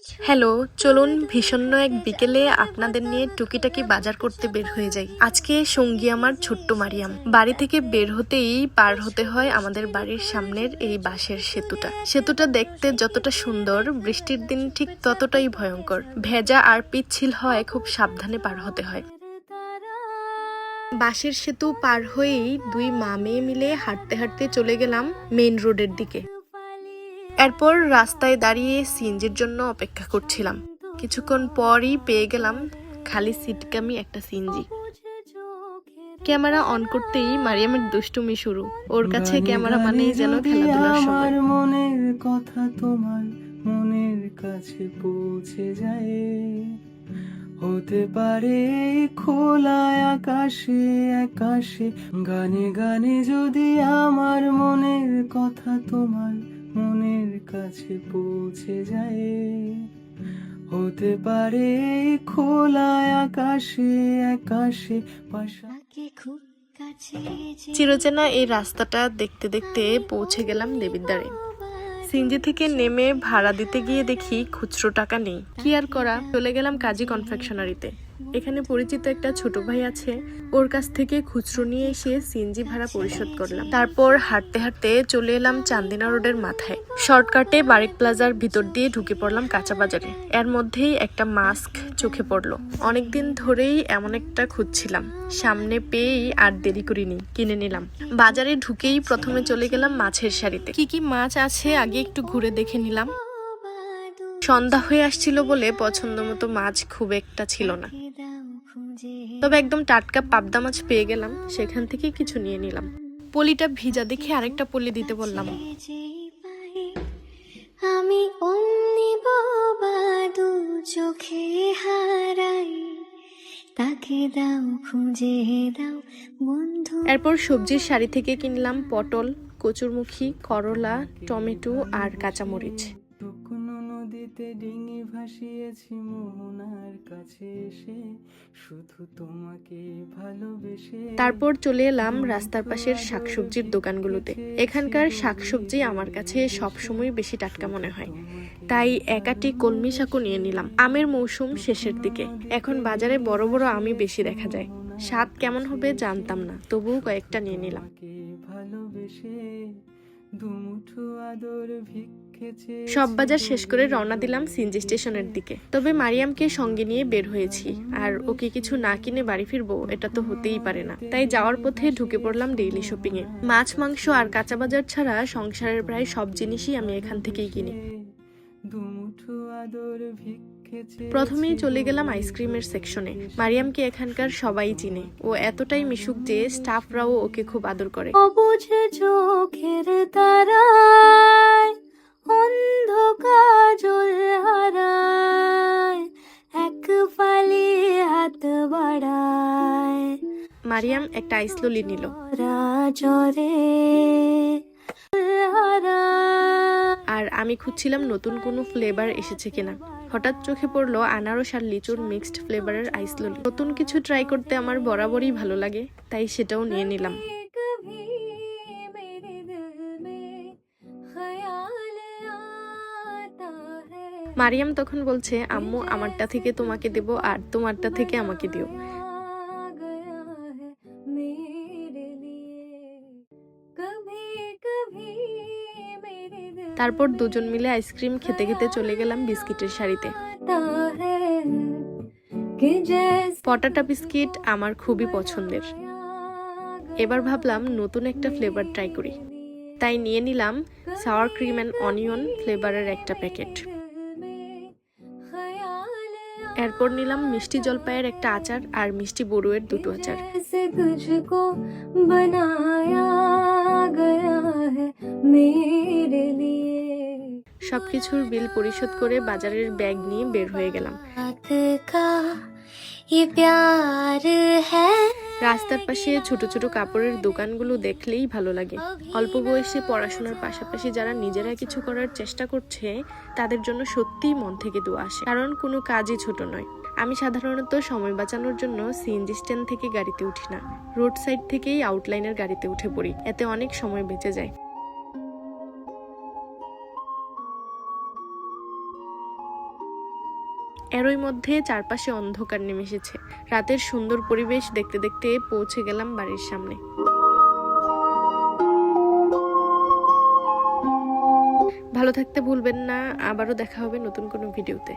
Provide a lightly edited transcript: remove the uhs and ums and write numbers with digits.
Hello, চলুন ভীষণ এক বিকেলে আপনাদের নিয়ে টুকিটাকি বাজার করতে বের হয়ে যাই। আজকে সঙ্গী আমার ছোট্ট মারিয়াম। বাড়ি থেকে বের হতেই পার হতে হয় আমাদের বাড়ির সামনের এই বাঁশের সেতুটা। সেতুটা দেখতে যতটা সুন্দর, বৃষ্টির দিন ঠিক ততটাই ভয়ঙ্কর। ভেজা আর পিচ্ছিল হয়, খুব সাবধানে পার হতে হয়। বাঁশের সেতু পার হয়েই দুই মা মেয়ে মিলে হাঁটতে হাঁটতে চলে গেলাম মেইন রোডের দিকে। এরপর রাস্তায় দাঁড়িয়ে সিএনজির জন্য অপেক্ষা করছিলাম। কিছুক্ষণ পরই পেয়ে গেলাম খালি সিটকামি একটা সিএনজি। ক্যামেরা অন করতেই মারিয়ামের দুষ্টুমি শুরু। ওর কাছে ক্যামেরা মানেই যেন খেলাধুলার সময়। মনের কথা তোমার মনের কাছে পৌঁছে যায়, হতে পারে খোলা আকাশে আকাশে। গানে গানে যদি আমার মনের কথা তোমার মনের কাছে পৌঁছে যায়, হতে পারে খোলা আকাশে আকাশে। চিরচেনা এই রাস্তাটা দেখতে দেখতে পৌঁছে গেলাম দেবিদ্বারে। সিএনজি থেকে নেমে ভাড়া দিতে গিয়ে দেখি খুচরো টাকা নেই। কি আর করা, চলে গেলাম কাজী কনফেকশনারিতে। এখানে পরিচিত একটা ছোট ভাই আছে, ওর কাছ থেকে খুচরো নিয়ে এসে সিএনজি ভাড়া পরিশোধ করলাম। তারপর হাঁটতে হাঁটতে চলে এলাম চান্দিনা রোডের মাথায়। শর্টকাটে বারিক প্লাজার ভিতর দিয়ে ঢুকে পড়লাম কাঁচা বাজারে। এর মধ্যেই একটা মাস্ক চোখে পড়লো। অনেকদিন ধরেই এমন একটা খুঁজছিলাম, সামনে পেয়েই আর দেরি করিনি, কিনে নিলাম। বাজারে ঢুকেই প্রথমে চলে গেলাম মাছের শাড়িতে। কি কি মাছ আছে আগে একটু ঘুরে দেখে নিলাম। সন্ধ্যা হয়ে আসছিল বলে পছন্দ মতো মাছ খুব একটা ছিল না, তবে একদম টাটকা পাবদা মাছ পেয়ে গেলাম, সেখান থেকে কিছু নিয়ে নিলাম। পলিটা ভিজা দেখে আরেকটা পলি দিতে বললাম। আমি অমনি বাবা দু চোখে হারাই, তাকে দাও খুঁজে দাও বন্ধু। এরপর সবজির শাড়ি থেকে কিনলাম পটল, কচুরমুখী, করলা, টমেটো আর কাঁচামরিচ। নদীতে ডিঙি ভাসিয়েছি মোহনার কাছে এসে, শুধু তোমাকে ভালোবেসে। তারপর চলে এলাম রাস্তার পাশের শাকসবজির দোকানগুলোতে। এখানকার শাকসবজি আমার কাছে সবসময় বেশি টাটকা মনে হয়, তাই একাটি কলমি শাকও নিয়ে নিলাম। আমের মৌসুম শেষের দিকে, এখন বাজারে বড় বড় আমই বেশি দেখা যায়। স্বাদ কেমন হবে জানতাম না, তবুও কয়েকটা নিয়ে নিলাম। সব বাজার শেষ করে রওনা দিলাম সিএনজি স্টেশনের দিকে। তবে মারিয়ামকে সঙ্গে নিয়ে বের হয়েছি, আর ওকে কিছু না কিনে বাড়ি ফিরবো এটা তো হতেই পারে না। তাই যাওয়ার পথে ঢুকে পড়লাম ডেইলি শপিং এ। মাছ, মাংস আর কাঁচা বাজার ছাড়া সংসারের প্রায় সব জিনিসই আমি এখান থেকেই কিনি। প্রথমেই চলে গেলাম আইসক্রিমের সেকশনে। মারিয়ামকে এখানকার সবাই চিনে, ও এতটাই মিশুক যে স্টাফরাও ওকে খুব আদর করে। অবুঝে চোখের তারায় অন্ধকার হারায়, এক ফালি হাত বাড়ায়। মারিয়াম একটা আইস ললি নিল। আর আমি খুঁজছিলাম নতুন কোনো ফ্লেভার এসেছে কিনা। হঠাৎ চোখে পড়লো আনারস আর লিচুর মিক্সড ফ্লেভারের আইস ললি। নতুন কিছু ট্রাই করতে আমার বরাবরই ভালো লাগে, তাই সেটাও নিয়ে নিলাম। মারিয়াম তখন বলছে, আম্মু আমারটা থেকে তোমাকে দেব আর তোমারটা থেকে আমাকে দিও। তারপর দুজন মিলে আইসক্রিম খেতে খেতে চলে গেলাম বিস্কিটের শাড়িতে। পটাটা বিস্কিট আমার খুবই পছন্দের। এবার ভাবলাম নতুন একটা ফ্লেভার ট্রাই করি, তাই নিয়ে নিলাম সাওয়ার ক্রিম অ্যান্ড অনিয়ন ফ্লেভারের একটা প্যাকেট। এরপর নিলাম মিষ্টি জলপাইয়ের একটা আচার আর মিষ্টি বড়ুয়ের দুটো আচার। সবকিছুর বিল পরিশোধ করে বাজারের ব্যাগ নিয়ে বের হয়ে গেলাম। রাস্তার পাশে ছোট ছোট কাপড়ের দোকানগুলো দেখলেই ভালো লাগে। অল্প বয়সে পড়াশোনার পাশাপাশি যারা নিজেরা কিছু করার চেষ্টা করছে, তাদের জন্য সত্যিই মন থেকে দোয়া আসে, কারণ কোনো কাজই ছোট নয়। আমি সাধারণত সময় বাঁচানোর জন্য সিএনজি স্ট্যান্ড থেকে গাড়িতে উঠি না, রোড সাইড থেকেই আউটলাইনের গাড়িতে উঠে পড়ি, এতে অনেক সময় বেঁচে যায়। এরই মধ্যে চারপাশে অন্ধকার নেমে এসেছে। রাতের সুন্দর পরিবেশ দেখতে দেখতে পৌঁছে গেলাম বাড়ির সামনে। ভালো থাকতে ভুলবেন না। আবারও দেখা হবে নতুন কোনো ভিডিওতে।